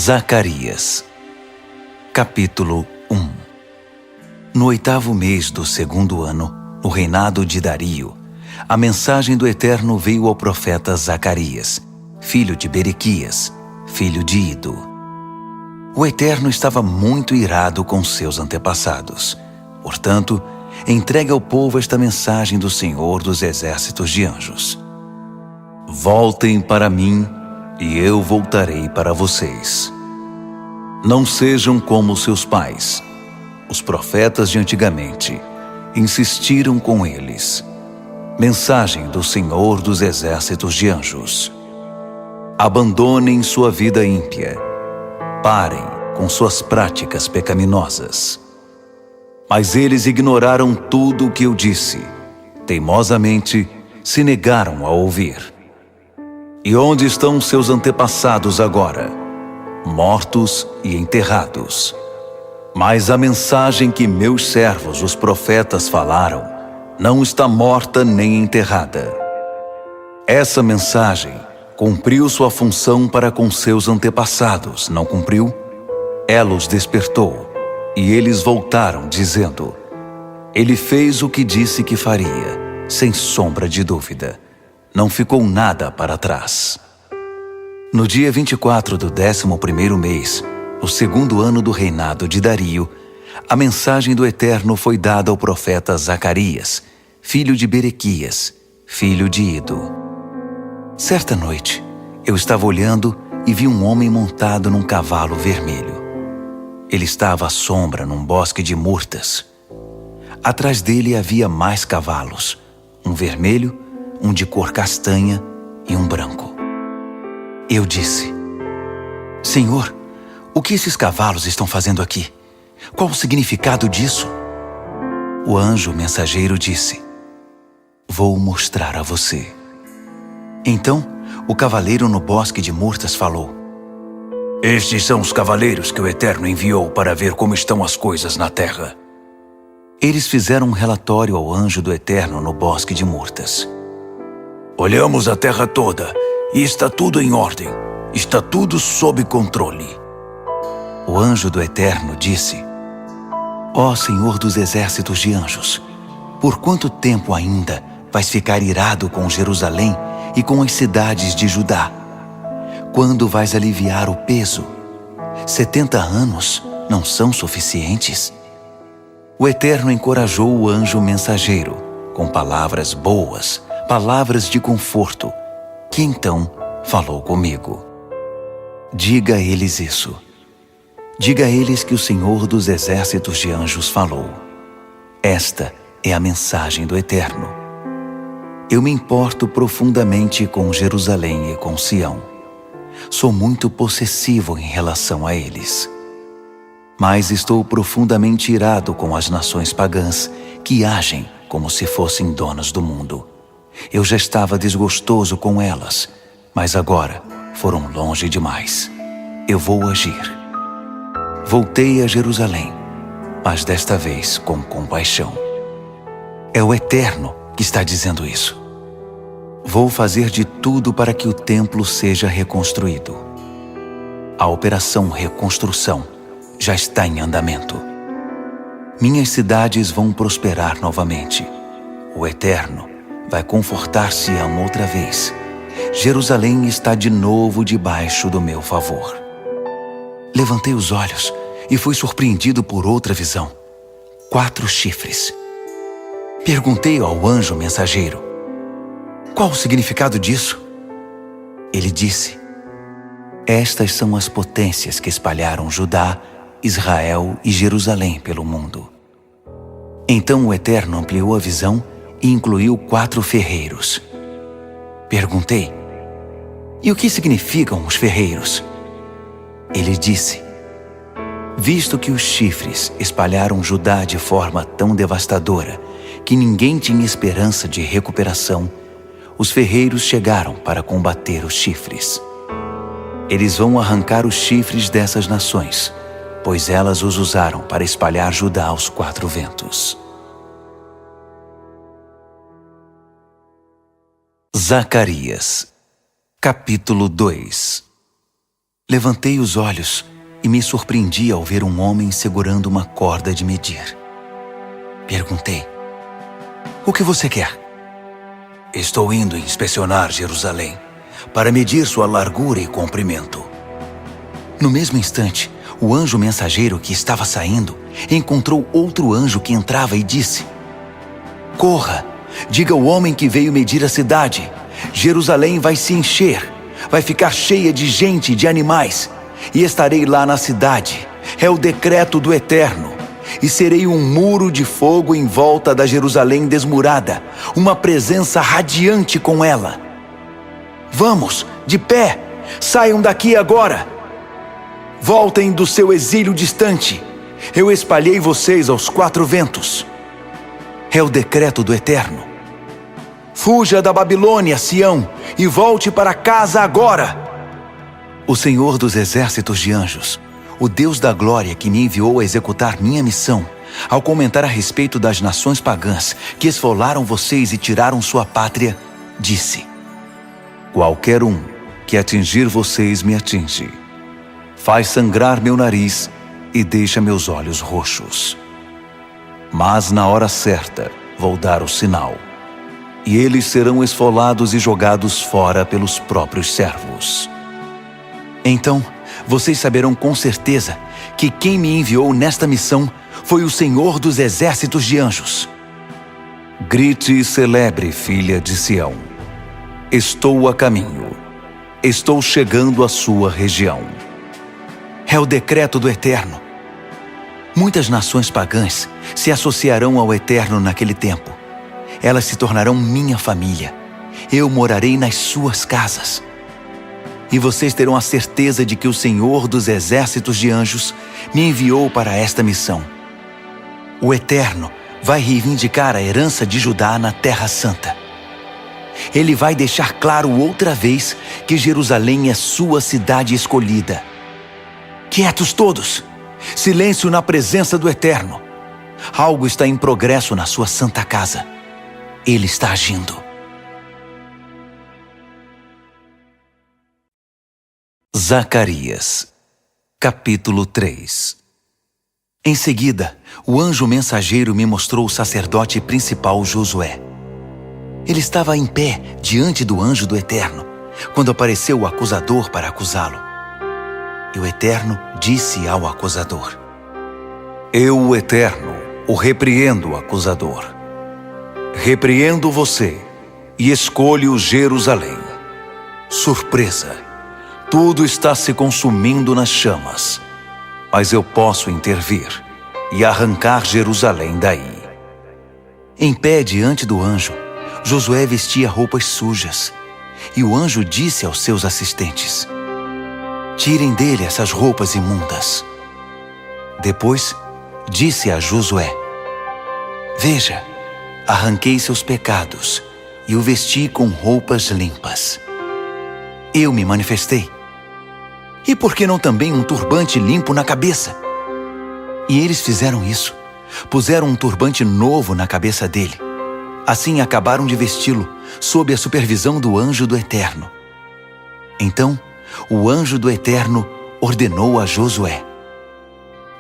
Zacarias, capítulo 1. No 8º mês do 2º ano, no reinado de Dario, a mensagem do Eterno veio ao profeta Zacarias, filho de Berequias, filho de Ido. O Eterno estava muito irado com seus antepassados. Portanto, entregue ao povo esta mensagem do Senhor dos Exércitos de Anjos. Voltem para mim, e eu voltarei para vocês. Não sejam como seus pais. Os profetas de antigamente insistiram com eles. Mensagem do Senhor dos Exércitos de Anjos. Abandonem sua vida ímpia. Parem com suas práticas pecaminosas. Mas eles ignoraram tudo o que eu disse. Teimosamente se negaram a ouvir. E onde estão seus antepassados agora? Mortos e enterrados. Mas a mensagem que meus servos, os profetas, falaram, não está morta nem enterrada. Essa mensagem cumpriu sua função para com seus antepassados, não cumpriu? Ela os despertou, e eles voltaram dizendo: Ele fez o que disse que faria, sem sombra de dúvida. Não ficou nada para trás. No dia 24 do 11º mês, no 2º ano do reinado de Dario, a mensagem do Eterno foi dada ao profeta Zacarias, filho de Berequias, filho de Ido. Certa noite, eu estava olhando e vi um homem montado num cavalo vermelho. Ele estava à sombra num bosque de murtas. Atrás dele havia mais cavalos, um vermelho, um de cor castanha e um branco. Eu disse: Senhor, o que esses cavalos estão fazendo aqui? Qual o significado disso? O anjo mensageiro disse: Vou mostrar a você. Então, o cavaleiro no bosque de murtas falou: Estes são os cavaleiros que o Eterno enviou para ver como estão as coisas na terra. Eles fizeram um relatório ao anjo do Eterno no bosque de murtas. Olhamos a terra toda e está tudo em ordem. Está tudo sob controle. O anjo do Eterno disse: Ó Senhor dos Exércitos de Anjos, por quanto tempo ainda vais ficar irado com Jerusalém e com as cidades de Judá? Quando vais aliviar o peso? 70 anos não são suficientes? O Eterno encorajou o anjo mensageiro com palavras boas, palavras de conforto, que então falou comigo. Diga a eles isso. Diga a eles que o Senhor dos Exércitos de Anjos falou. Esta é a mensagem do Eterno. Eu me importo profundamente com Jerusalém e com Sião. Sou muito possessivo em relação a eles. Mas estou profundamente irado com as nações pagãs que agem como se fossem donas do mundo. Eu já estava desgostoso com elas, mas agora foram longe demais. Eu vou agir. Voltei a Jerusalém, mas desta vez com compaixão. É o Eterno que está dizendo isso. Vou fazer de tudo para que o templo seja reconstruído. A operação reconstrução já está em andamento. Minhas cidades vão prosperar novamente. O Eterno vai confortar Sião outra vez. Jerusalém está de novo debaixo do meu favor. Levantei os olhos e fui surpreendido por outra visão. 4 chifres. Perguntei ao anjo mensageiro: Qual o significado disso? Ele disse: Estas são as potências que espalharam Judá, Israel e Jerusalém pelo mundo. Então o Eterno ampliou a visão e incluiu 4 ferreiros. Perguntei: E o que significam os ferreiros? Ele disse: Visto que os chifres espalharam Judá de forma tão devastadora que ninguém tinha esperança de recuperação, os ferreiros chegaram para combater os chifres. Eles vão arrancar os chifres dessas nações, pois elas os usaram para espalhar Judá aos 4 ventos. Zacarias, capítulo 2. Levantei os olhos e me surpreendi ao ver um homem segurando uma corda de medir. Perguntei: "O que você quer?" "Estou indo inspecionar Jerusalém para medir sua largura e comprimento." No mesmo instante, o anjo mensageiro que estava saindo encontrou outro anjo que entrava e disse: "Corra, diga ao homem que veio medir a cidade. Jerusalém vai se encher, vai ficar cheia de gente e de animais, e estarei lá na cidade. É o decreto do Eterno. E serei um muro de fogo em volta da Jerusalém desmurada, uma presença radiante com ela. Vamos, de pé, saiam daqui agora. Voltem do seu exílio distante. Eu espalhei vocês aos 4 ventos. É o decreto do Eterno. Fuja da Babilônia, Sião, e volte para casa agora." O Senhor dos exércitos de anjos, o Deus da glória que me enviou a executar minha missão, ao comentar a respeito das nações pagãs que esfolaram vocês e tiraram sua pátria, disse: "Qualquer um que atingir vocês me atinge. Faz sangrar meu nariz e deixa meus olhos roxos. Mas na hora certa vou dar o sinal, e eles serão esfolados e jogados fora pelos próprios servos. Então vocês saberão com certeza que quem me enviou nesta missão foi o Senhor dos exércitos de anjos. Grite e celebre, filha de Sião. Estou a caminho. Estou chegando à sua região." É o decreto do Eterno. Muitas nações pagãs se associarão ao Eterno naquele tempo. Elas se tornarão minha família. Eu morarei nas suas casas. E vocês terão a certeza de que o Senhor dos exércitos de anjos me enviou para esta missão. O Eterno vai reivindicar a herança de Judá na Terra Santa. Ele vai deixar claro outra vez que Jerusalém é sua cidade escolhida. Quietos todos! Silêncio na presença do Eterno. Algo está em progresso na sua santa casa. Ele está agindo. Zacarias, capítulo 3. Em seguida, o anjo mensageiro me mostrou o sacerdote principal Josué. Ele estava em pé diante do anjo do Eterno, quando apareceu o acusador para acusá-lo. E o Eterno disse ao acusador: "Eu, o Eterno, o repreendo, acusador. Repreendo você e escolho Jerusalém. Surpresa! Tudo está se consumindo nas chamas, mas eu posso intervir e arrancar Jerusalém daí." Em pé diante do anjo, Josué vestia roupas sujas, e o anjo disse aos seus assistentes: "Tirem dele essas roupas imundas." Depois, disse a Josué: "Veja, arranquei seus pecados e o vesti com roupas limpas. Eu me manifestei. E por que não também um turbante limpo na cabeça?" E eles fizeram isso. Puseram um turbante novo na cabeça dele. Assim acabaram de vesti-lo, sob a supervisão do anjo do Eterno. Então, o anjo do Eterno ordenou a Josué: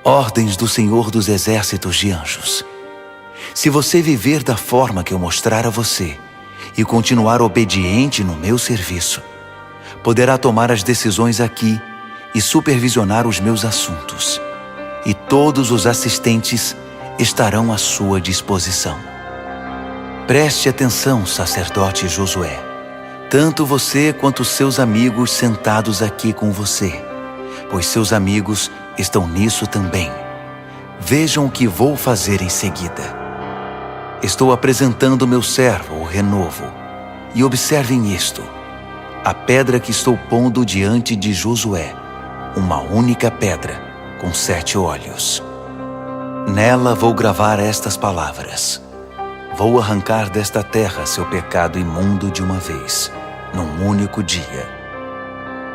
"Ordens do Senhor dos exércitos de anjos. Se você viver da forma que eu mostrar a você e continuar obediente no meu serviço, poderá tomar as decisões aqui e supervisionar os meus assuntos, e todos os assistentes estarão à sua disposição. Preste atenção, sacerdote Josué, tanto você quanto seus amigos sentados aqui com você, pois seus amigos estão nisso também. Vejam o que vou fazer em seguida. Estou apresentando meu servo, o renovo, e observem isto: a pedra que estou pondo diante de Josué, uma única pedra com 7 olhos. Nela vou gravar estas palavras: vou arrancar desta terra seu pecado imundo de uma vez, num único dia.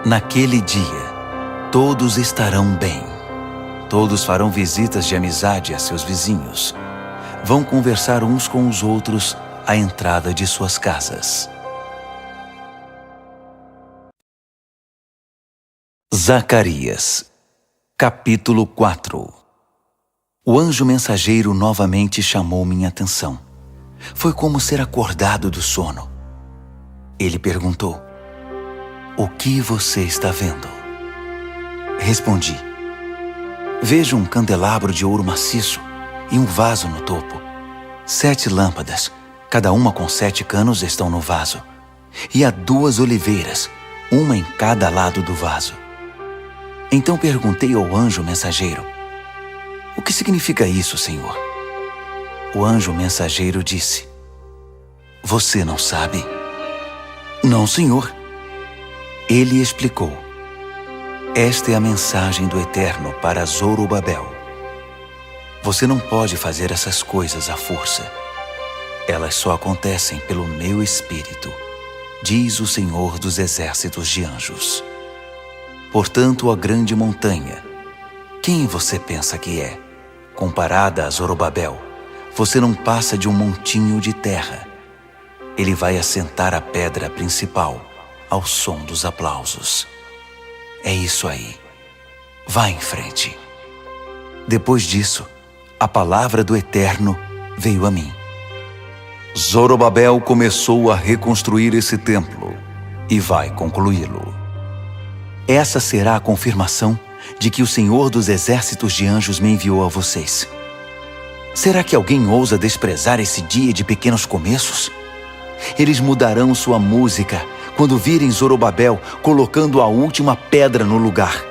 Naquele dia, todos estarão bem. Todos farão visitas de amizade a seus vizinhos. Vão conversar uns com os outros à entrada de suas casas." Zacarias, capítulo 4. O anjo mensageiro novamente chamou minha atenção. Foi como ser acordado do sono. Ele perguntou: "O que você está vendo?" Respondi: "Vejo um candelabro de ouro maciço e um vaso no topo. 7 lâmpadas, cada uma com 7 canos, estão no vaso. E há 2 oliveiras, uma em cada lado do vaso." Então perguntei ao anjo mensageiro: "O que significa isso, Senhor?" O anjo mensageiro disse: "Você não sabe?" "Não, Senhor." Ele explicou: "Esta é a mensagem do Eterno para Zorobabel. Você não pode fazer essas coisas à força. Elas só acontecem pelo meu Espírito, diz o Senhor dos Exércitos de Anjos. Portanto, a grande montanha, quem você pensa que é? Comparada a Zorobabel, você não passa de um montinho de terra. Ele vai assentar a pedra principal ao som dos aplausos. É isso aí. Vá em frente." Depois disso, a palavra do Eterno veio a mim. Zorobabel começou a reconstruir esse templo e vai concluí-lo. Essa será a confirmação de que o Senhor dos Exércitos de Anjos me enviou a vocês. Será que alguém ousa desprezar esse dia de pequenos começos? Eles mudarão sua música quando virem Zorobabel colocando a última pedra no lugar.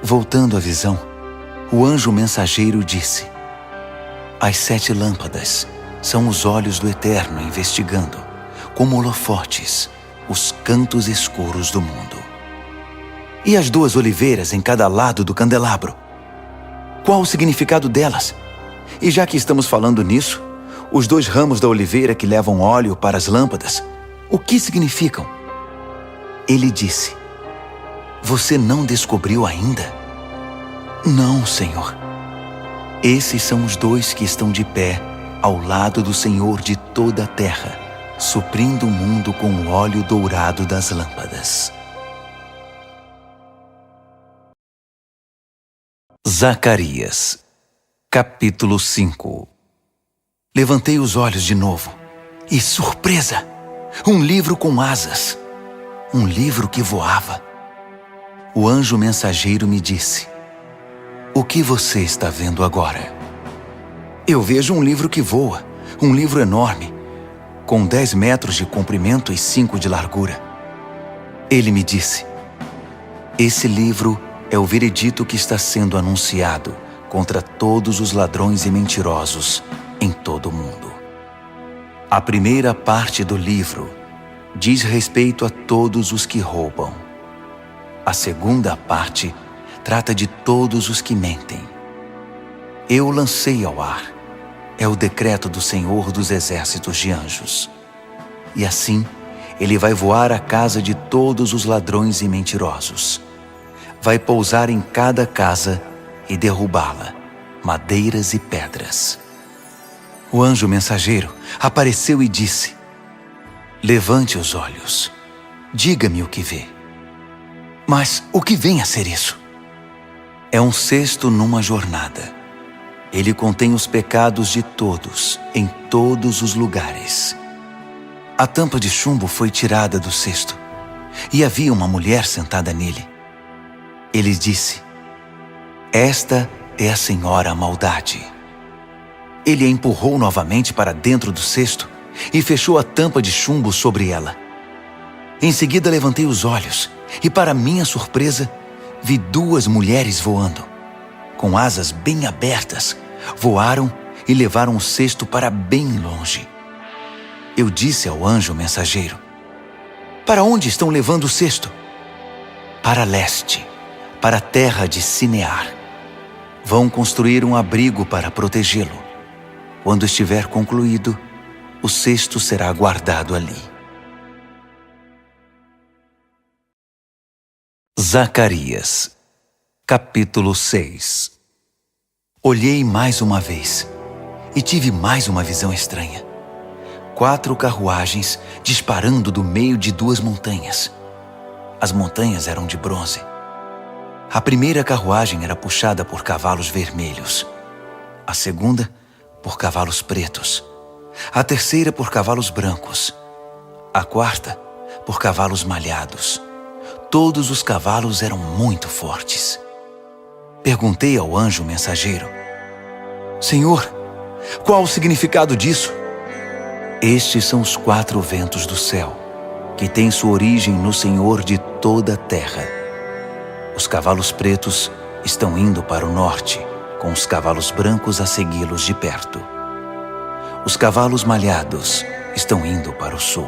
Voltando à visão, o anjo mensageiro disse: "As 7 lâmpadas são os olhos do Eterno investigando, como holofotes, os cantos escuros do mundo. E as 2 oliveiras em cada lado do candelabro? Qual o significado delas? E já que estamos falando nisso, os 2 ramos da oliveira que levam óleo para as lâmpadas, o que significam?" Ele disse: "Você não descobriu ainda?" "Não, Senhor." "Esses são os 2 que estão de pé ao lado do Senhor de toda a terra, suprindo o mundo com o óleo dourado das lâmpadas." Zacarias, capítulo 5. Levantei os olhos de novo e, surpresa! Um livro com asas. Um livro que voava. O anjo mensageiro me disse: "O que você está vendo agora?" "Eu vejo um livro que voa, um livro enorme, com 10 metros de comprimento e 5 de largura." Ele me disse: "Esse livro é o veredito que está sendo anunciado contra todos os ladrões e mentirosos em todo o mundo. A primeira parte do livro diz respeito a todos os que roubam. A segunda parte trata de todos os que mentem. Eu lancei ao ar. É o decreto do Senhor dos Exércitos de Anjos. E assim, ele vai voar à casa de todos os ladrões e mentirosos. Vai pousar em cada casa e derrubá-la, madeiras e pedras." O anjo mensageiro apareceu e disse: "Levante os olhos. Diga-me o que vê." "Mas o que vem a ser isso?" "É um cesto numa jornada. Ele contém os pecados de todos, em todos os lugares. A tampa de chumbo foi tirada do cesto, e havia uma mulher sentada nele. Ele disse: Esta é a Senhora Maldade." Ele a empurrou novamente para dentro do cesto e fechou a tampa de chumbo sobre ela. Em seguida levantei os olhos e, para minha surpresa, vi 2 mulheres voando. Com asas bem abertas, voaram e levaram o cesto para bem longe. Eu disse ao anjo mensageiro: "Para onde estão levando o cesto?" "Para leste, para a terra de Sinear. Vão construir um abrigo para protegê-lo. Quando estiver concluído, o cesto será guardado ali." Zacarias, capítulo 6. Olhei mais uma vez e tive mais uma visão estranha. 4 carruagens disparando do meio de 2 montanhas. As montanhas eram de bronze. A primeira carruagem era puxada por cavalos vermelhos, a segunda por cavalos pretos, a terceira por cavalos brancos, a quarta por cavalos malhados. Todos os cavalos eram muito fortes. Perguntei ao anjo mensageiro: Senhor, qual o significado disso? Estes são os 4 ventos do céu, que têm sua origem no Senhor de toda a terra. Os cavalos pretos estão indo para o norte, com os cavalos brancos a segui-los de perto. Os cavalos malhados estão indo para o sul.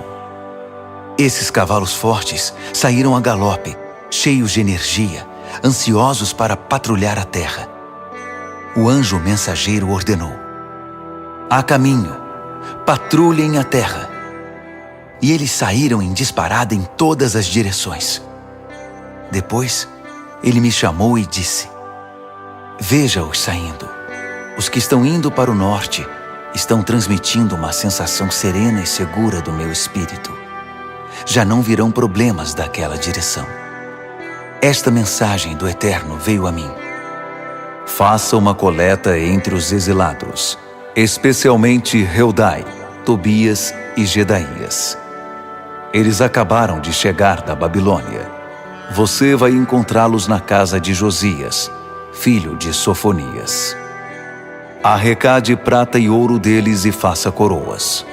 Esses cavalos fortes saíram a galope, cheios de energia, ansiosos para patrulhar a terra. O anjo mensageiro ordenou: a caminho, patrulhem a terra. E eles saíram em disparada em todas as direções. Depois, ele me chamou e disse: veja-os saindo. Os que estão indo para o norte estão transmitindo uma sensação serena e segura do meu espírito. Já não virão problemas daquela direção. Esta mensagem do Eterno veio a mim: faça uma coleta entre os exilados, especialmente Heldai, Tobias e Jedaías. Eles acabaram de chegar da Babilônia. Você vai encontrá-los na casa de Josias, filho de Sofonias. Arrecade prata e ouro deles e faça coroas.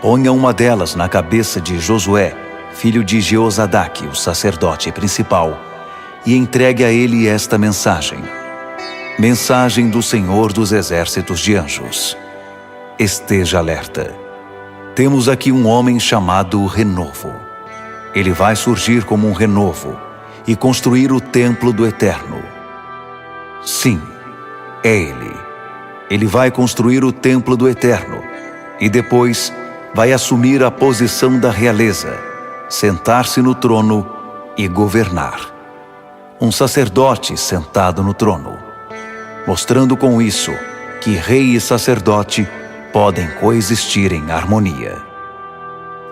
Ponha uma delas na cabeça de Josué, filho de Jeozadaque, o sacerdote principal, e entregue a ele esta mensagem: mensagem do Senhor dos Exércitos de Anjos. Esteja alerta. Temos aqui um homem chamado Renovo. Ele vai surgir como um renovo e construir o templo do Eterno. Sim, é ele. Ele vai construir o templo do Eterno e depois vai assumir a posição da realeza, sentar-se no trono e governar. Um sacerdote sentado no trono, mostrando com isso que rei e sacerdote podem coexistir em harmonia.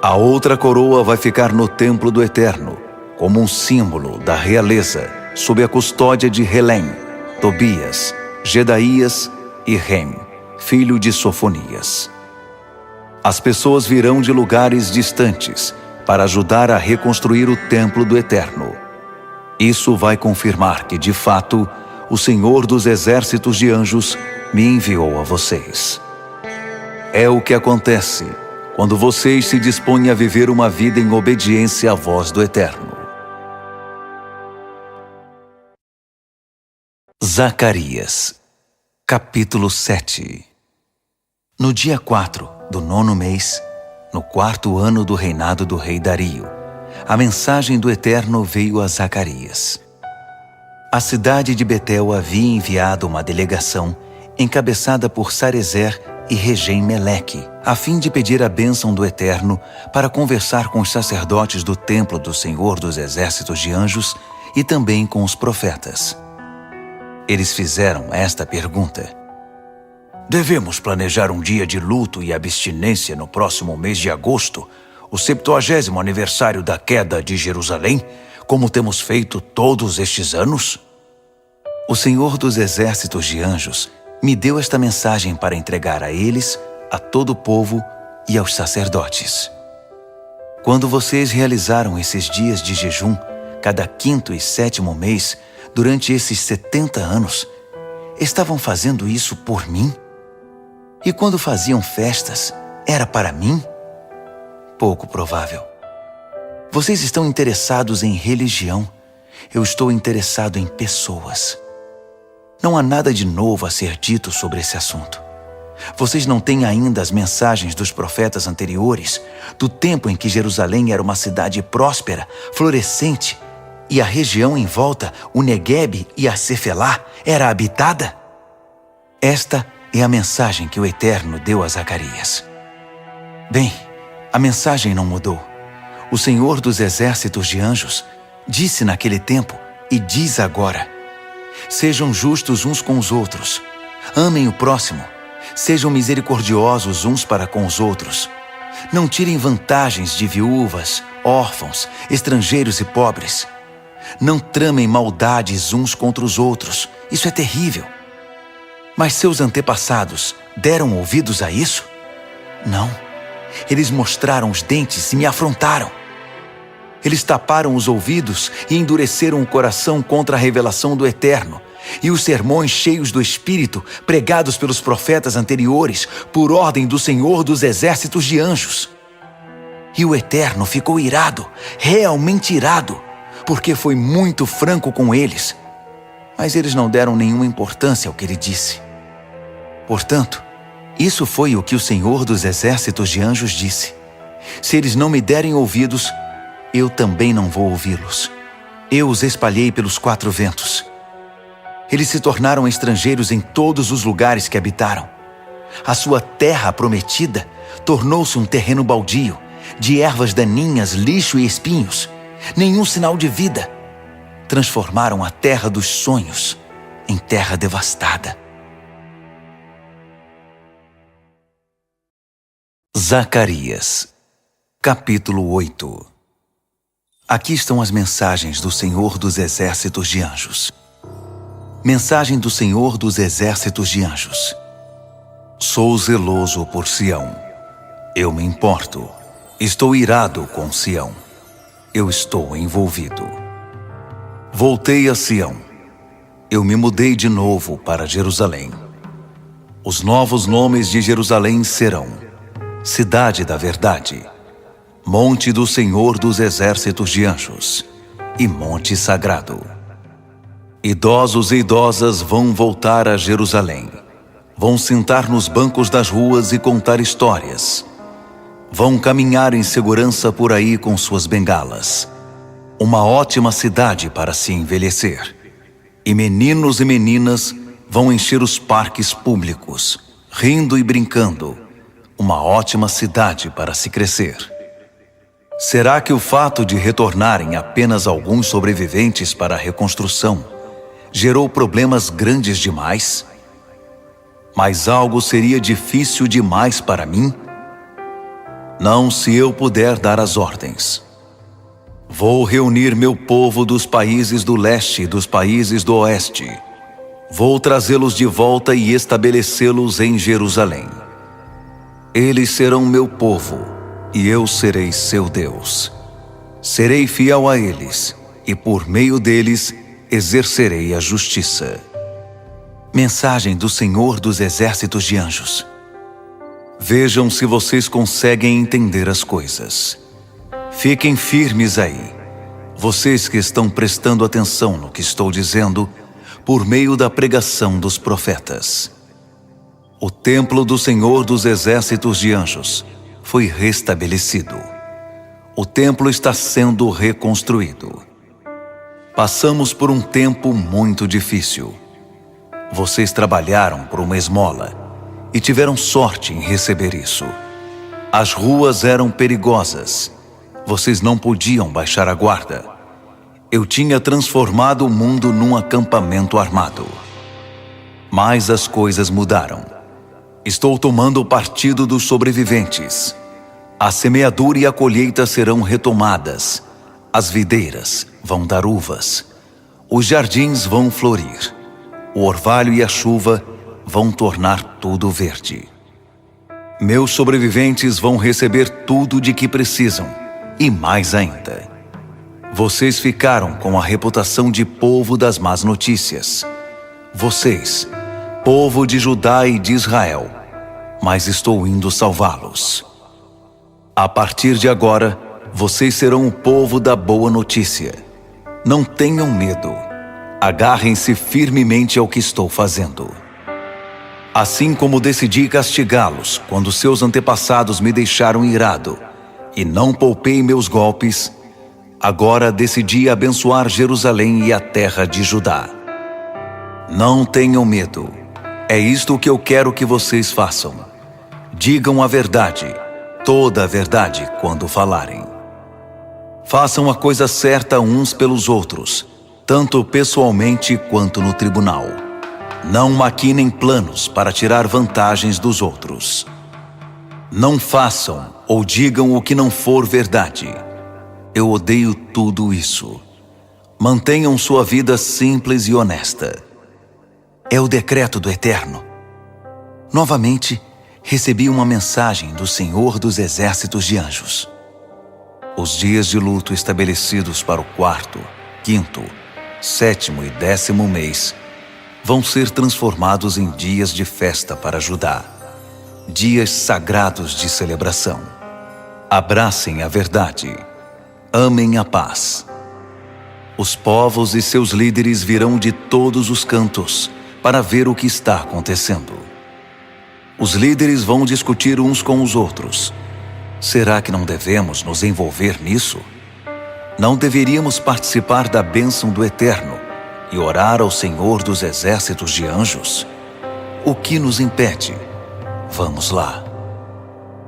A outra coroa vai ficar no templo do Eterno, como um símbolo da realeza, sob a custódia de Helem, Tobias, Jedaías e Rem, filho de Sofonias. As pessoas virão de lugares distantes para ajudar a reconstruir o templo do Eterno. Isso vai confirmar que, de fato, o Senhor dos Exércitos de Anjos me enviou a vocês. É o que acontece quando vocês se dispõem a viver uma vida em obediência à voz do Eterno. Zacarias, capítulo 7. No dia 4 do 9º mês, no 4º ano do reinado do rei Dario, a mensagem do Eterno veio a Zacarias. A cidade de Betel havia enviado uma delegação encabeçada por Sarezer e Regem-Meleque, a fim de pedir a bênção do Eterno para conversar com os sacerdotes do templo do Senhor dos Exércitos de Anjos e também com os profetas. Eles fizeram esta pergunta: devemos planejar um dia de luto e abstinência no próximo mês de agosto, o 70º aniversário da queda de Jerusalém, como temos feito todos estes anos? O Senhor dos Exércitos de Anjos me deu esta mensagem para entregar a eles, a todo o povo e aos sacerdotes. Quando vocês realizaram esses dias de jejum, cada 5º e 7º mês, durante esses 70 anos, estavam fazendo isso por mim? E quando faziam festas, era para mim? Pouco provável. Vocês estão interessados em religião. Eu estou interessado em pessoas. Não há nada de novo a ser dito sobre esse assunto. Vocês não têm ainda as mensagens dos profetas anteriores, do tempo em que Jerusalém era uma cidade próspera, florescente, e a região em volta, o Neguebe e a Cefelá, era habitada? Esta é a mensagem que o Eterno deu a Zacarias. Bem, a mensagem não mudou. O Senhor dos Exércitos de Anjos disse naquele tempo e diz agora: sejam justos uns com os outros, amem o próximo, sejam misericordiosos uns para com os outros. Não tirem vantagens de viúvas, órfãos, estrangeiros e pobres. Não tramem maldades uns contra os outros. Isso é terrível. Mas seus antepassados deram ouvidos a isso? Não. Eles mostraram os dentes e me afrontaram. Eles taparam os ouvidos e endureceram o coração contra a revelação do Eterno e os sermões cheios do Espírito pregados pelos profetas anteriores por ordem do Senhor dos exércitos de anjos. E o Eterno ficou irado, realmente irado, porque foi muito franco com eles. Mas eles não deram nenhuma importância ao que ele disse. Portanto, isso foi o que o Senhor dos exércitos de anjos disse. Se eles não me derem ouvidos, eu também não vou ouvi-los. Eu os espalhei pelos 4 ventos. Eles se tornaram estrangeiros em todos os lugares que habitaram. A sua terra prometida tornou-se um terreno baldio, de ervas daninhas, lixo e espinhos. Nenhum sinal de vida. Transformaram a terra dos sonhos em terra devastada. Zacarias, capítulo 8. Aqui estão as mensagens do Senhor dos exércitos de anjos. Mensagem do Senhor dos exércitos de anjos. Sou zeloso por Sião. Eu me importo. Estou irado com Sião. Eu estou envolvido. Voltei a Sião. Eu me mudei de novo para Jerusalém. Os novos nomes de Jerusalém serão: Cidade da Verdade, Monte do Senhor dos Exércitos de Anjos e Monte Sagrado. Idosos e idosas vão voltar a Jerusalém. Vão sentar nos bancos das ruas e contar histórias. Vão caminhar em segurança por aí com suas bengalas. Uma ótima cidade para se envelhecer. E meninos e meninas vão encher os parques públicos, rindo e brincando. Uma ótima cidade para se crescer. Será que o fato de retornarem apenas alguns sobreviventes para a reconstrução gerou problemas grandes demais? Mas algo seria difícil demais para mim? Não, se eu puder dar as ordens. Vou reunir meu povo dos países do leste e dos países do oeste. Vou trazê-los de volta e estabelecê-los em Jerusalém. Eles serão meu povo, e eu serei seu Deus. Serei fiel a eles, e por meio deles exercerei a justiça. Mensagem do Senhor dos exércitos de anjos. Vejam se vocês conseguem entender as coisas. Fiquem firmes aí, vocês que estão prestando atenção no que estou dizendo por meio da pregação dos profetas. O templo do Senhor dos exércitos de anjos foi restabelecido. O templo está sendo reconstruído. Passamos por um tempo muito difícil. Vocês trabalharam por uma esmola e tiveram sorte em receber isso. As ruas eram perigosas. Vocês não podiam baixar a guarda. Eu tinha transformado o mundo num acampamento armado. Mas as coisas mudaram. Estou tomando o partido dos sobreviventes. A semeadura e a colheita serão retomadas. As videiras vão dar uvas. Os jardins vão florir. O orvalho e a chuva vão tornar tudo verde. Meus sobreviventes vão receber tudo de que precisam, e mais ainda. Vocês ficaram com a reputação de povo das más notícias. Vocês, povo de Judá e de Israel, mas estou indo salvá-los. A partir de agora, vocês serão o povo da boa notícia. Não tenham medo. Agarrem-se firmemente ao que estou fazendo. Assim como decidi castigá-los quando seus antepassados me deixaram irado e não poupei meus golpes, agora decidi abençoar Jerusalém e a terra de Judá. Não tenham medo. É isto que eu quero que vocês façam. Digam a verdade, toda a verdade, quando falarem. Façam a coisa certa uns pelos outros, tanto pessoalmente quanto no tribunal. Não maquinem planos para tirar vantagens dos outros. Não façam ou digam o que não for verdade. Eu odeio tudo isso. Mantenham sua vida simples e honesta. É o decreto do Eterno. Novamente, recebi uma mensagem do Senhor dos Exércitos de Anjos. Os dias de luto estabelecidos para o 4º, 5º, 7º e 10º mês vão ser transformados em dias de festa para Judá, dias sagrados de celebração. Abracem a verdade, amem a paz. Os povos e seus líderes virão de todos os cantos para ver o que está acontecendo. Os líderes vão discutir uns com os outros. Será que não devemos nos envolver nisso? Não deveríamos participar da bênção do Eterno e orar ao Senhor dos Exércitos de Anjos? O que nos impede? Vamos lá.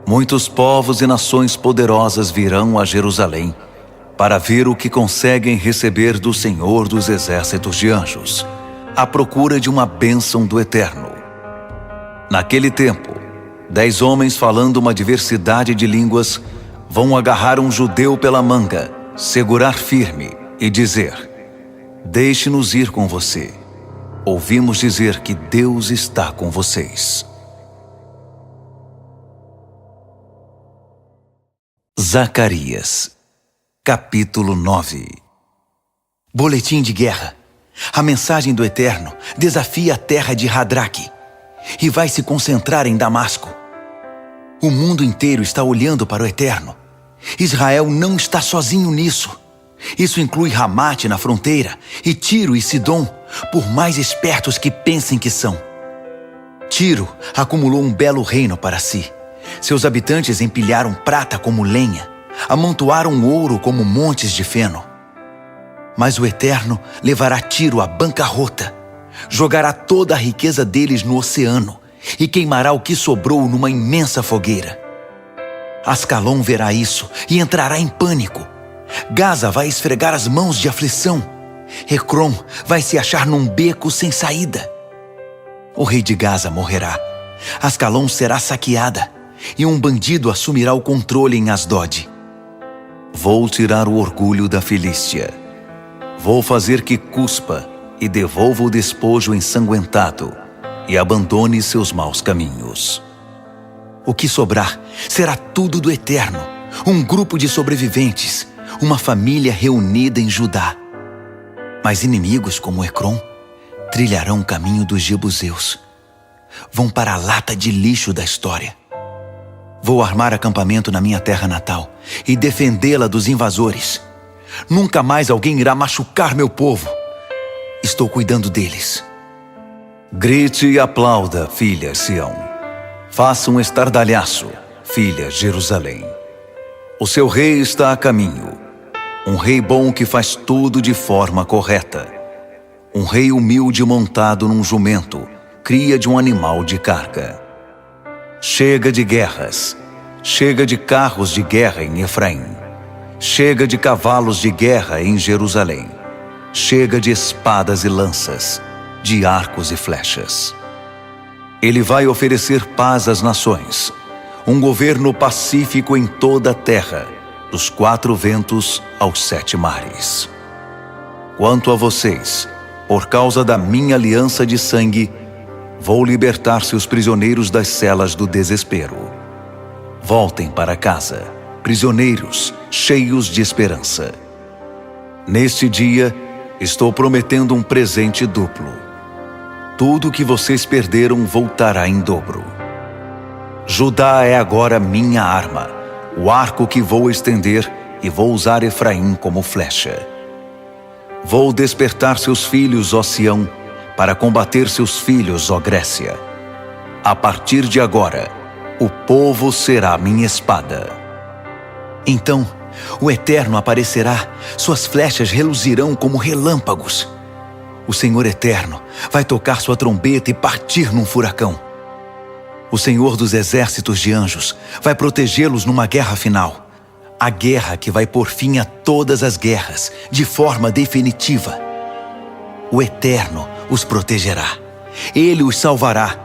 Muitos povos e nações poderosas virão a Jerusalém para ver o que conseguem receber do Senhor dos Exércitos de Anjos, à procura de uma bênção do Eterno. Naquele tempo, 10 homens falando uma diversidade de línguas vão agarrar um judeu pela manga, segurar firme e dizer: deixe-nos ir com você. Ouvimos dizer que Deus está com vocês. Zacarias, capítulo 9. Boletim de guerra. A mensagem do Eterno desafia a terra de Hadraque e vai se concentrar em Damasco. O mundo inteiro está olhando para o Eterno. Israel não está sozinho nisso. Isso inclui Ramate na fronteira e Tiro e Sidom, por mais espertos que pensem que são. Tiro acumulou um belo reino para si. Seus habitantes empilharam prata como lenha, amontoaram ouro como montes de feno. Mas o Eterno levará Tiro à bancarrota, jogará toda a riqueza deles no oceano e queimará o que sobrou numa imensa fogueira. Ascalon verá isso e entrará em pânico. Gaza vai esfregar as mãos de aflição. Ecrom vai se achar num beco sem saída. O rei de Gaza morrerá. Ascalon será saqueada e um bandido assumirá o controle em Asdod. Vou tirar o orgulho da Filístia. Vou fazer que cuspa e devolva o despojo ensanguentado e abandone seus maus caminhos. O que sobrar será tudo do Eterno, um grupo de sobreviventes, uma família reunida em Judá. Mas inimigos como Ecrom trilharão o caminho dos jebuseus. Vão para a lata de lixo da história. Vou armar acampamento na minha terra natal e defendê-la dos invasores. Nunca mais alguém irá machucar meu povo. Estou cuidando deles. Grite e aplauda, filha Sião. Faça um estardalhaço, filha Jerusalém. O seu rei está a caminho. Um rei bom que faz tudo de forma correta. Um rei humilde montado num jumento, cria de um animal de carga. Chega de guerras. Chega de carros de guerra em Efraim. Chega de cavalos de guerra em Jerusalém. Chega de espadas e lanças, de arcos e flechas. Ele vai oferecer paz às nações, um governo pacífico em toda a terra, dos 4 ventos aos 7 mares. Quanto a vocês, por causa da minha aliança de sangue, vou libertar seus prisioneiros das celas do desespero. Voltem para casa, prisioneiros cheios de esperança. Neste dia, estou prometendo um presente duplo. Tudo o que vocês perderam voltará em dobro. Judá é agora minha arma, o arco que vou estender, e vou usar Efraim como flecha. Vou despertar seus filhos, ó Sião, para combater seus filhos, ó Grécia. A partir de agora, o povo será minha espada. Então, o Eterno aparecerá, suas flechas reluzirão como relâmpagos. O Senhor Eterno vai tocar sua trombeta e partir num furacão. O Senhor dos Exércitos de Anjos vai protegê-los numa guerra final. A guerra que vai pôr fim a todas as guerras, de forma definitiva. O Eterno os protegerá. Ele os salvará.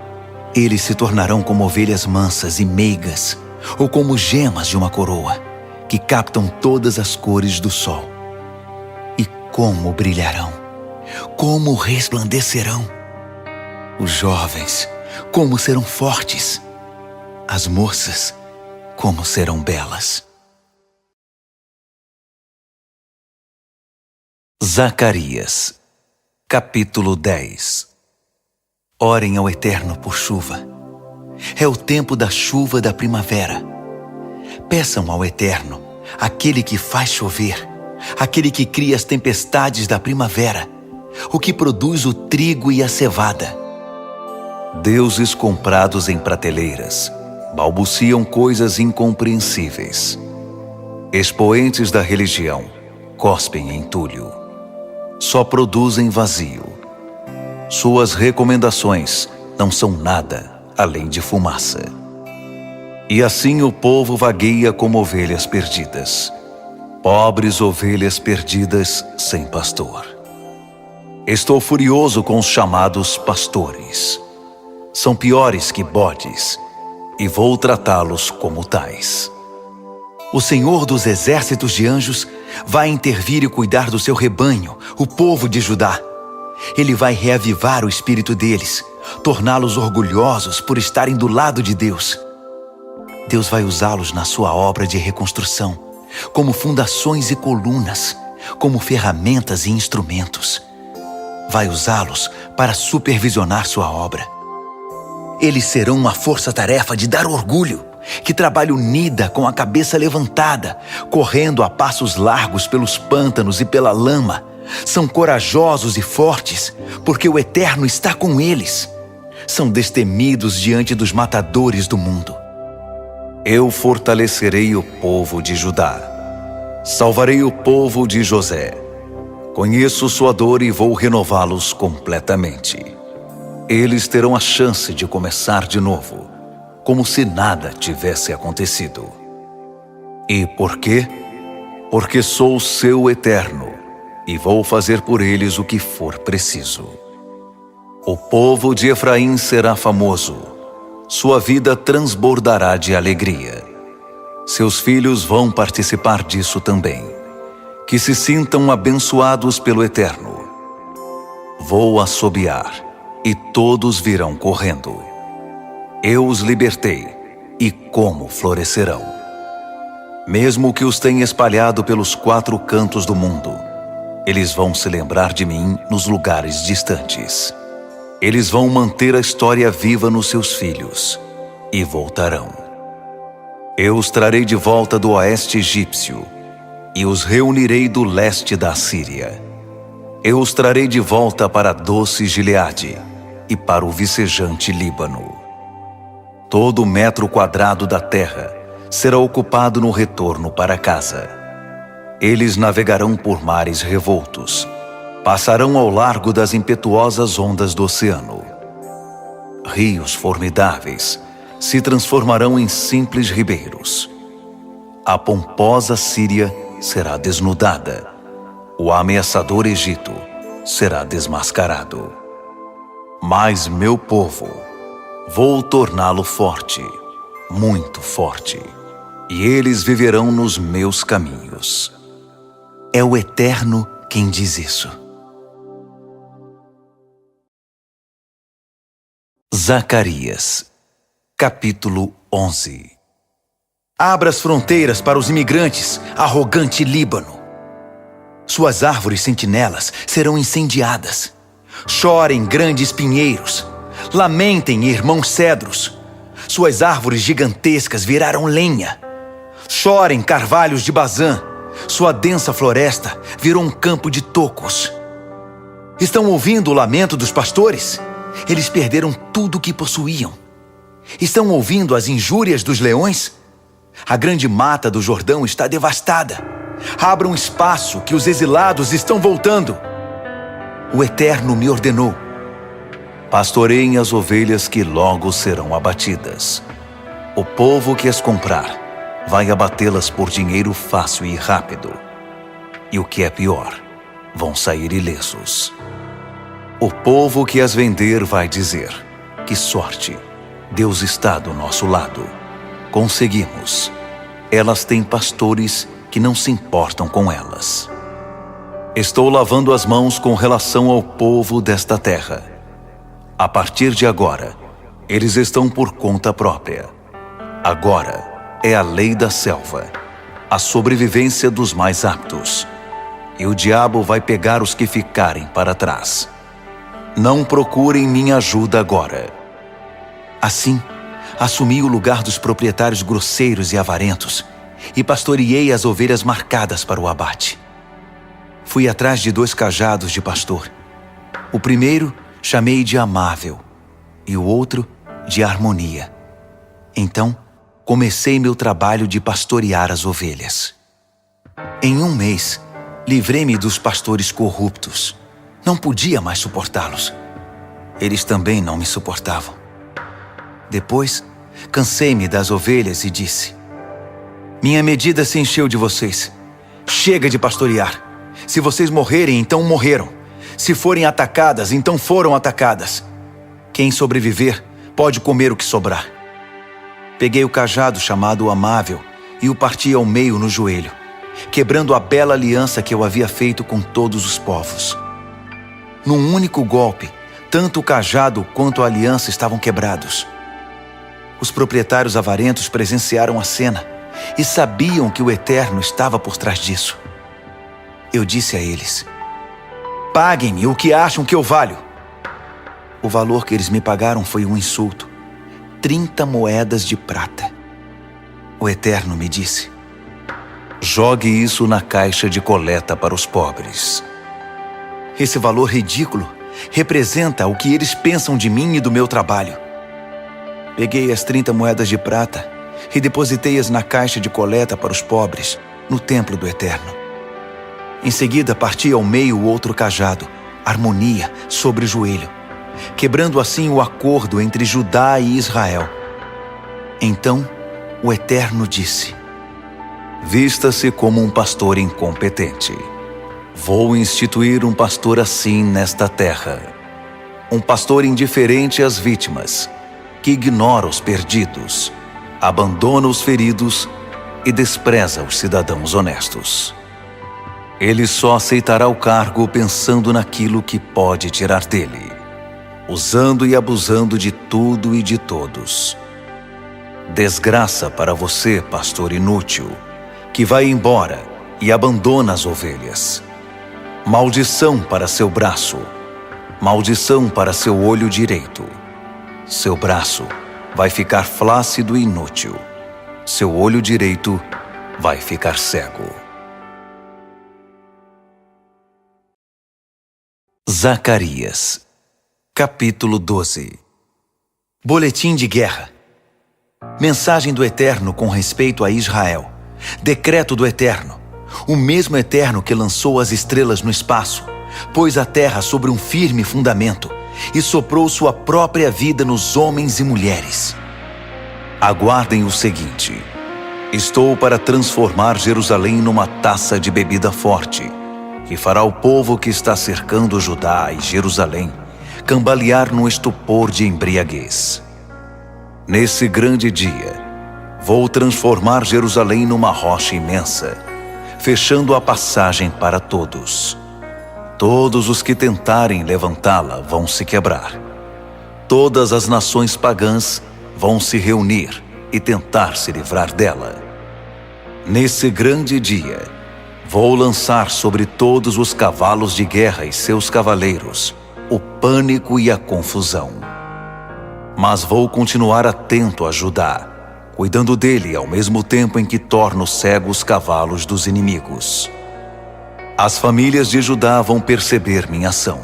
Eles se tornarão como ovelhas mansas e meigas, ou como gemas de uma coroa, que captam todas as cores do sol. E como brilharão, como resplandecerão. Os jovens, como serão fortes, as moças, como serão belas. Zacarias, capítulo 10. Orem ao Eterno por chuva. É o tempo da chuva da primavera. Peçam ao Eterno, aquele que faz chover, aquele que cria as tempestades da primavera, o que produz o trigo e a cevada. Deuses comprados em prateleiras balbuciam coisas incompreensíveis. Expoentes da religião cospem entulho. Só produzem vazio. Suas recomendações não são nada além de fumaça. E assim o povo vagueia como ovelhas perdidas. Pobres ovelhas perdidas sem pastor. Estou furioso com os chamados pastores. São piores que bodes, e vou tratá-los como tais. O Senhor dos exércitos de anjos vai intervir e cuidar do seu rebanho, o povo de Judá. Ele vai reavivar o espírito deles, torná-los orgulhosos por estarem do lado de Deus. Deus vai usá-los na sua obra de reconstrução, como fundações e colunas, como ferramentas e instrumentos. Vai usá-los para supervisionar sua obra. Eles serão uma força-tarefa de dar orgulho, que trabalha unida com a cabeça levantada, correndo a passos largos pelos pântanos e pela lama. São corajosos e fortes, porque o Eterno está com eles. São destemidos diante dos matadores do mundo. Eu fortalecerei o povo de Judá. Salvarei o povo de José. Conheço sua dor e vou renová-los completamente. Eles terão a chance de começar de novo, como se nada tivesse acontecido. E por quê? Porque sou seu Eterno e vou fazer por eles o que for preciso. O povo de Efraim será famoso. Sua vida transbordará de alegria. Seus filhos vão participar disso também. Que se sintam abençoados pelo Eterno. Vou assobiar, e todos virão correndo. Eu os libertei, e como florescerão. Mesmo que os tenha espalhado pelos 4 cantos do mundo, eles vão se lembrar de mim nos lugares distantes. Eles vão manter a história viva nos seus filhos, e voltarão. Eu os trarei de volta do oeste egípcio, e os reunirei do leste da Síria. Eu os trarei de volta para a doce Gileade, e para o vicejante Líbano. Todo metro quadrado da terra será ocupado no retorno para casa. Eles navegarão por mares revoltos, passarão ao largo das impetuosas ondas do oceano. Rios formidáveis se transformarão em simples ribeiros. A pomposa Síria será desnudada, o ameaçador Egito será desmascarado. Mas meu povo, vou torná-lo forte, muito forte, e eles viverão nos meus caminhos. É o Eterno quem diz isso. Zacarias, capítulo 11. Abra as fronteiras para os imigrantes, arrogante Líbano. Suas árvores sentinelas serão incendiadas. Chorem, grandes pinheiros. Lamentem, irmãos cedros. Suas árvores gigantescas viraram lenha. Chorem, carvalhos de Bazã. Sua densa floresta virou um campo de tocos. Estão ouvindo o lamento dos pastores? Eles perderam tudo o que possuíam. Estão ouvindo as injúrias dos leões? A grande mata do Jordão está devastada. Abram espaço, que os exilados estão voltando. O Eterno me ordenou: pastoreiem as ovelhas que logo serão abatidas. O povo que as comprar vai abatê-las por dinheiro fácil e rápido. E o que é pior, vão sair ilesos. O povo que as vender vai dizer: que sorte, Deus está do nosso lado. Conseguimos. Elas têm pastores que não se importam com elas. Estou lavando as mãos com relação ao povo desta terra. A partir de agora, eles estão por conta própria. Agora é a lei da selva, a sobrevivência dos mais aptos. E o diabo vai pegar os que ficarem para trás. Não procurem minha ajuda agora. Assim, assumi o lugar dos proprietários grosseiros e avarentos e pastoreei as ovelhas marcadas para o abate. Fui atrás de 2 cajados de pastor. O primeiro chamei de Amável e o outro de Harmonia. Então, comecei meu trabalho de pastorear as ovelhas. Em 1 mês, livrei-me dos pastores corruptos. Não podia mais suportá-los. Eles também não me suportavam. Depois, cansei-me das ovelhas e disse: minha medida se encheu de vocês. Chega de pastorear. Se vocês morrerem, então morreram. Se forem atacadas, então foram atacadas. Quem sobreviver pode comer o que sobrar. Peguei o cajado chamado Amável e o parti ao meio no joelho, quebrando a bela aliança que eu havia feito com todos os povos. Num único golpe, tanto o cajado quanto a aliança estavam quebrados. Os proprietários avarentos presenciaram a cena e sabiam que o Eterno estava por trás disso. Eu disse a eles: paguem-me o que acham que eu valho. O valor que eles me pagaram foi um insulto: 30 moedas de prata. O Eterno me disse: jogue isso na caixa de coleta para os pobres. Esse valor ridículo representa o que eles pensam de mim e do meu trabalho. Peguei as 30 moedas de prata e depositei-as na caixa de coleta para os pobres, no templo do Eterno. Em seguida, parti ao meio o outro cajado, Harmonia, sobre o joelho, quebrando assim o acordo entre Judá e Israel. Então, o Eterno disse: vista-se como um pastor incompetente. Vou instituir um pastor assim nesta terra. Um pastor indiferente às vítimas, que ignora os perdidos, abandona os feridos e despreza os cidadãos honestos. Ele só aceitará o cargo pensando naquilo que pode tirar dele, usando e abusando de tudo e de todos. Desgraça para você, pastor inútil, que vai embora e abandona as ovelhas. Maldição para seu braço, maldição para seu olho direito. Seu braço vai ficar flácido e inútil. Seu olho direito vai ficar cego. Zacarias, capítulo 12. Boletim de guerra. Mensagem do Eterno com respeito a Israel. Decreto do Eterno. O mesmo Eterno que lançou as estrelas no espaço, pôs a terra sobre um firme fundamento e soprou sua própria vida nos homens e mulheres. Aguardem o seguinte: estou para transformar Jerusalém numa taça de bebida forte, que fará o povo que está cercando Judá e Jerusalém cambalear num estupor de embriaguez. Nesse grande dia, vou transformar Jerusalém numa rocha imensa, fechando a passagem para todos. Todos os que tentarem levantá-la vão se quebrar. Todas as nações pagãs vão se reunir e tentar se livrar dela. Nesse grande dia, vou lançar sobre todos os cavalos de guerra e seus cavaleiros o pânico e a confusão. Mas vou continuar atento a Judá, cuidando dele ao mesmo tempo em que torno cegos os cavalos dos inimigos. As famílias de Judá vão perceber minha ação.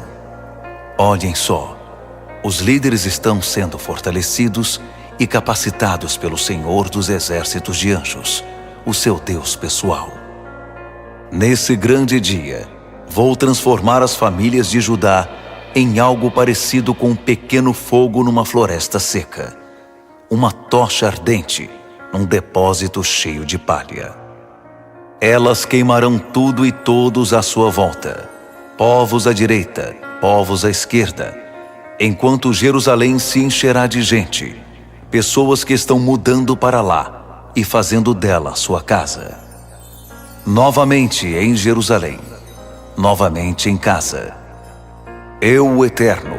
Olhem só, os líderes estão sendo fortalecidos e capacitados pelo Senhor dos exércitos de anjos, o seu Deus pessoal. Nesse grande dia, vou transformar as famílias de Judá em algo parecido com um pequeno fogo numa floresta seca, uma tocha ardente num depósito cheio de palha. Elas queimarão tudo e todos à sua volta, povos à direita, povos à esquerda, enquanto Jerusalém se encherá de gente, pessoas que estão mudando para lá e fazendo dela sua casa. Novamente em Jerusalém, novamente em casa. Eu, o Eterno,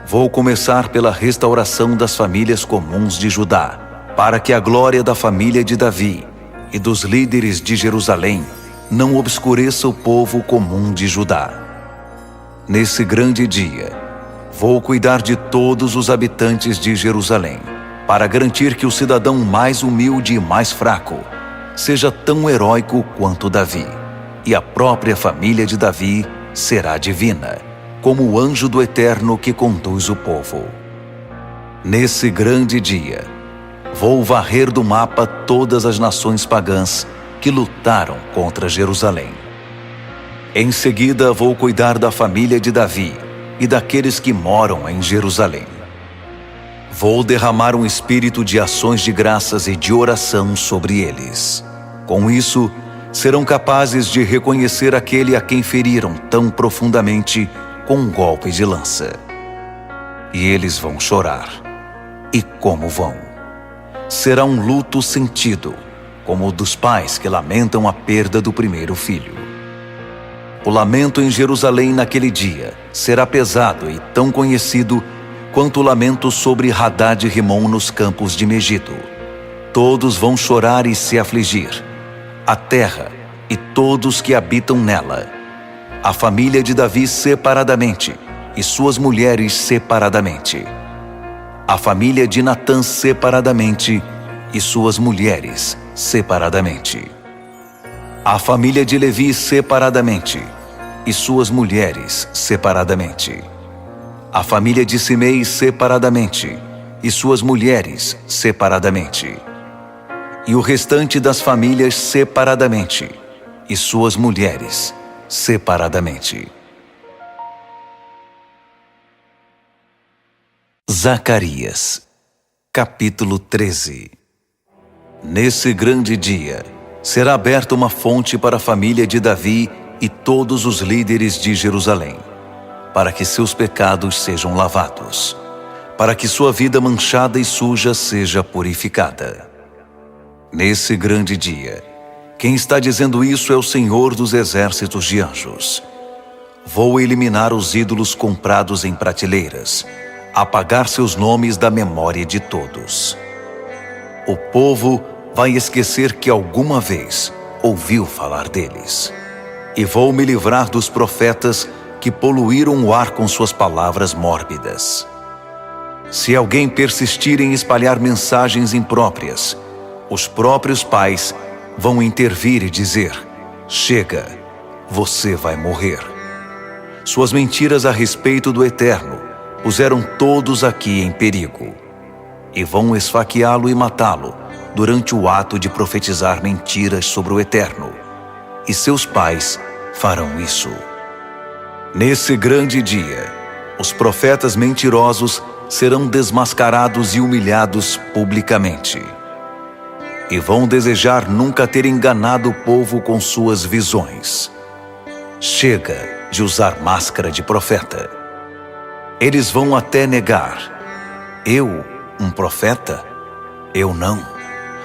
vou começar pela restauração das famílias comuns de Judá, para que a glória da família de Davi e dos líderes de Jerusalém não obscureça o povo comum de Judá. Nesse grande dia, vou cuidar de todos os habitantes de Jerusalém, para garantir que o cidadão mais humilde e mais fraco seja tão heróico quanto Davi, e a própria família de Davi será divina, como o anjo do Eterno que conduz o povo. Nesse grande dia, vou varrer do mapa todas as nações pagãs que lutaram contra Jerusalém. Em seguida, vou cuidar da família de Davi e daqueles que moram em Jerusalém. Vou derramar um espírito de ações de graças e de oração sobre eles. Com isso, serão capazes de reconhecer aquele a quem feriram tão profundamente com um golpe de lança. E eles vão chorar. E como vão? Será um luto sentido, como o dos pais que lamentam a perda do primeiro filho. O lamento em Jerusalém naquele dia será pesado e tão conhecido quanto o lamento sobre Hadad-Rimon nos campos de Megido. Todos vão chorar e se afligir, a terra e todos que habitam nela, a família de Davi separadamente e suas mulheres separadamente, a família de Natã separadamente e suas mulheres separadamente, a família de Levi separadamente e suas mulheres separadamente, a família de Simei separadamente e suas mulheres separadamente, e o restante das famílias separadamente e suas mulheres separadamente. Zacarias, capítulo 13. Nesse grande dia, será aberta uma fonte para a família de Davi e todos os líderes de Jerusalém, para que seus pecados sejam lavados, para que sua vida manchada e suja seja purificada. Nesse grande dia, quem está dizendo isso é o Senhor dos exércitos de anjos. Vou eliminar os ídolos comprados em prateleiras, apagar seus nomes da memória de todos. O povo vai esquecer que alguma vez ouviu falar deles. E vou me livrar dos profetas que poluíram o ar com suas palavras mórbidas. Se alguém persistir em espalhar mensagens impróprias, os próprios pais vão intervir e dizer: chega, você vai morrer. Suas mentiras a respeito do Eterno puseram todos aqui em perigo, e vão esfaqueá-lo e matá-lo durante o ato de profetizar mentiras sobre o Eterno, e seus pais farão isso. Nesse grande dia, os profetas mentirosos serão desmascarados e humilhados publicamente, e vão desejar nunca ter enganado o povo com suas visões. Chega de usar máscara de profeta. Eles vão até negar: eu, um profeta? Eu não.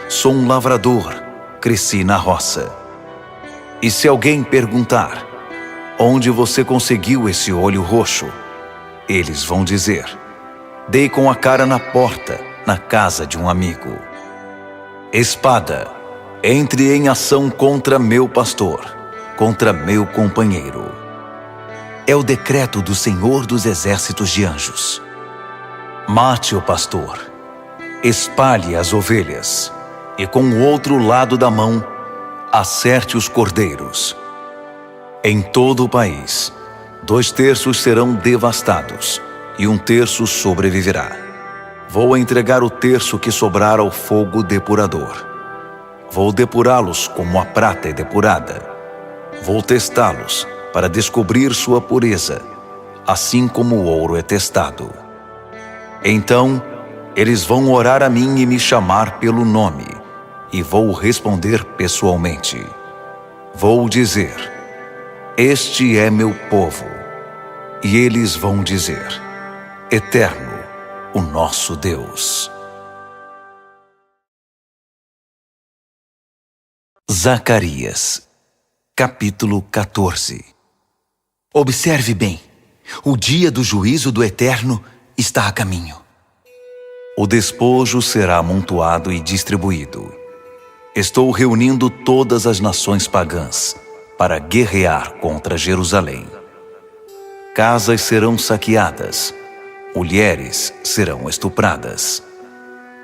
Sou um lavrador, cresci na roça. E se alguém perguntar: onde você conseguiu esse olho roxo? Eles vão dizer: dei com a cara na porta, na casa de um amigo. Espada, entre em ação contra meu pastor, contra meu companheiro. É o decreto do Senhor dos exércitos de anjos. Mate o pastor, espalhe as ovelhas, e com o outro lado da mão, acerte os cordeiros. Em todo o país, 2/3 serão devastados, e 1/3 sobreviverá. Vou entregar o 1/3 que sobrar ao fogo depurador. Vou depurá-los como a prata é depurada. Vou testá-los para descobrir sua pureza, assim como o ouro é testado. Então, eles vão orar a mim e me chamar pelo nome, e vou responder pessoalmente. Vou dizer: este é meu povo. E eles vão dizer: Eterno, o nosso Deus. Zacarias, capítulo 14. Observe bem, o dia do juízo do Eterno está a caminho. O despojo será amontoado e distribuído. Estou reunindo todas as nações pagãs para guerrear contra Jerusalém. Casas serão saqueadas, mulheres serão estupradas.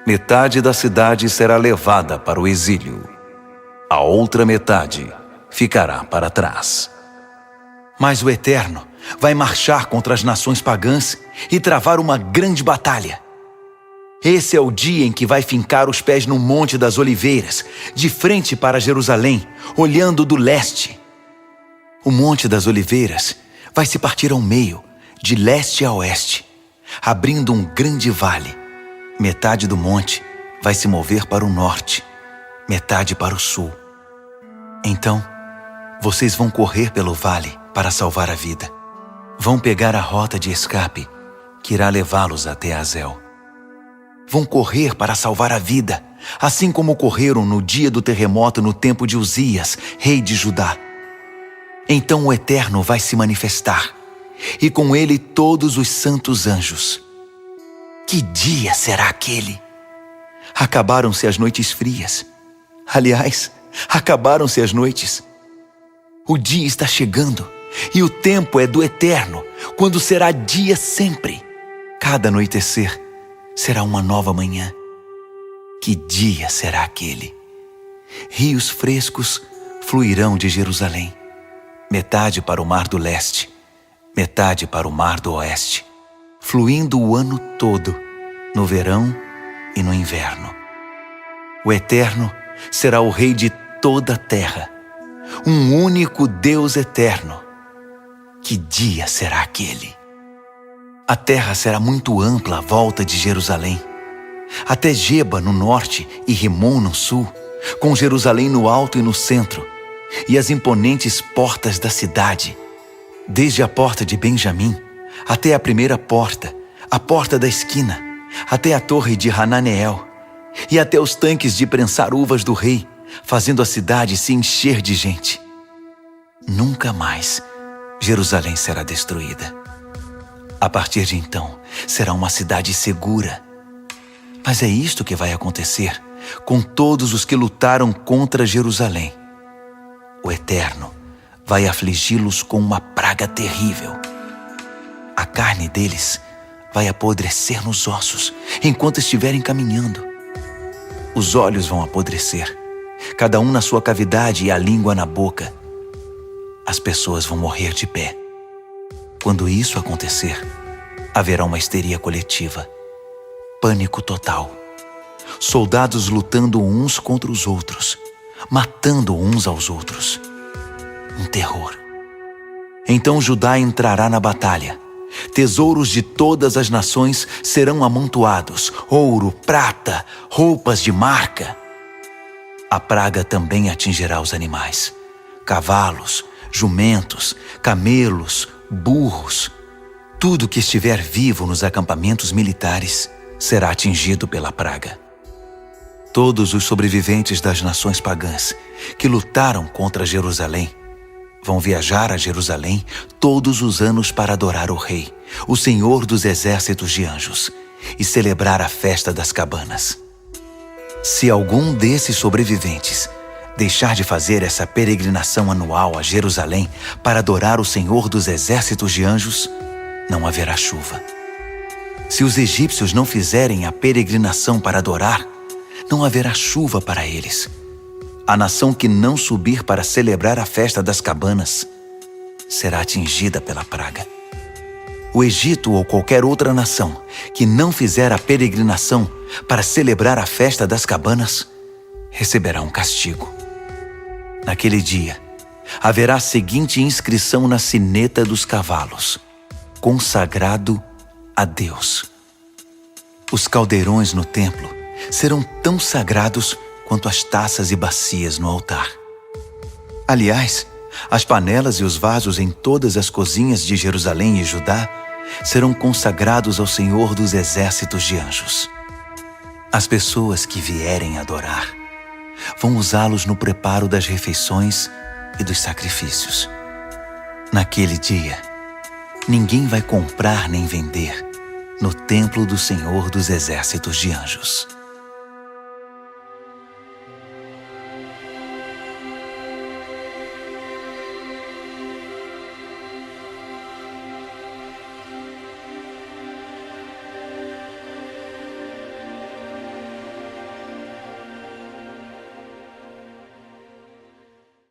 Metade da cidade será levada para o exílio. A outra metade ficará para trás. Mas o Eterno vai marchar contra as nações pagãs e travar uma grande batalha. Esse é o dia em que vai fincar os pés no Monte das Oliveiras, de frente para Jerusalém, olhando do leste. O Monte das Oliveiras vai se partir ao meio, de leste a oeste, abrindo um grande vale. Metade do monte vai se mover para o norte, metade para o sul. Então, vocês vão correr pelo vale para salvar a vida. Vão pegar a rota de escape que irá levá-los até Azel. Vão correr para salvar a vida, assim como correram no dia do terremoto no tempo de Uzias, rei de Judá. Então o Eterno vai se manifestar, e com ele todos os santos anjos. Que dia será aquele? Acabaram-se as noites frias. Aliás, acabaram-se as noites. O dia está chegando, e o tempo é do Eterno, quando será dia sempre. Cada anoitecer será uma nova manhã. Que dia será aquele? Rios frescos fluirão de Jerusalém, metade para o mar do leste, metade para o mar do oeste, fluindo o ano todo, no verão e no inverno. O Eterno será o Rei de toda a terra, um único Deus eterno. Que dia será aquele? A terra será muito ampla à volta de Jerusalém, até Geba no norte e Rimon no sul, com Jerusalém no alto e no centro, e as imponentes portas da cidade, desde a porta de Benjamim até a primeira porta, a porta da esquina, até a torre de Hananeel, e até os tanques de prensar uvas do rei, fazendo a cidade se encher de gente. Nunca mais Jerusalém será destruída. A partir de então, será uma cidade segura. Mas é isto que vai acontecer com todos os que lutaram contra Jerusalém. O Eterno vai afligi-los com uma praga terrível. A carne deles vai apodrecer nos ossos enquanto estiverem caminhando. Os olhos vão apodrecer, cada um na sua cavidade e a língua na boca. As pessoas vão morrer de pé. Quando isso acontecer, haverá uma histeria coletiva, pânico total, soldados lutando uns contra os outros, matando uns aos outros. Um terror. Então Judá entrará na batalha. Tesouros de todas as nações serão amontoados, ouro, prata, roupas de marca. A praga também atingirá os animais, cavalos, jumentos, camelos, burros. Tudo que estiver vivo nos acampamentos militares será atingido pela praga. Todos os sobreviventes das nações pagãs que lutaram contra Jerusalém vão viajar a Jerusalém todos os anos para adorar o Rei, o Senhor dos exércitos de anjos, e celebrar a festa das cabanas. Se algum desses sobreviventes deixar de fazer essa peregrinação anual a Jerusalém para adorar o Senhor dos exércitos de anjos, não haverá chuva. Se os egípcios não fizerem a peregrinação para adorar, não haverá chuva para eles. A nação que não subir para celebrar a festa das cabanas será atingida pela praga. O Egito ou qualquer outra nação que não fizer a peregrinação para celebrar a festa das cabanas receberá um castigo. Naquele dia, haverá a seguinte inscrição na sineta dos cavalos: consagrado a Deus. Os caldeirões no templo serão tão sagrados quanto as taças e bacias no altar. Aliás, as panelas e os vasos em todas as cozinhas de Jerusalém e Judá serão consagrados ao Senhor dos exércitos de anjos. As pessoas que vierem adorar vão usá-los no preparo das refeições e dos sacrifícios. Naquele dia, ninguém vai comprar nem vender no templo do Senhor dos Exércitos de Anjos.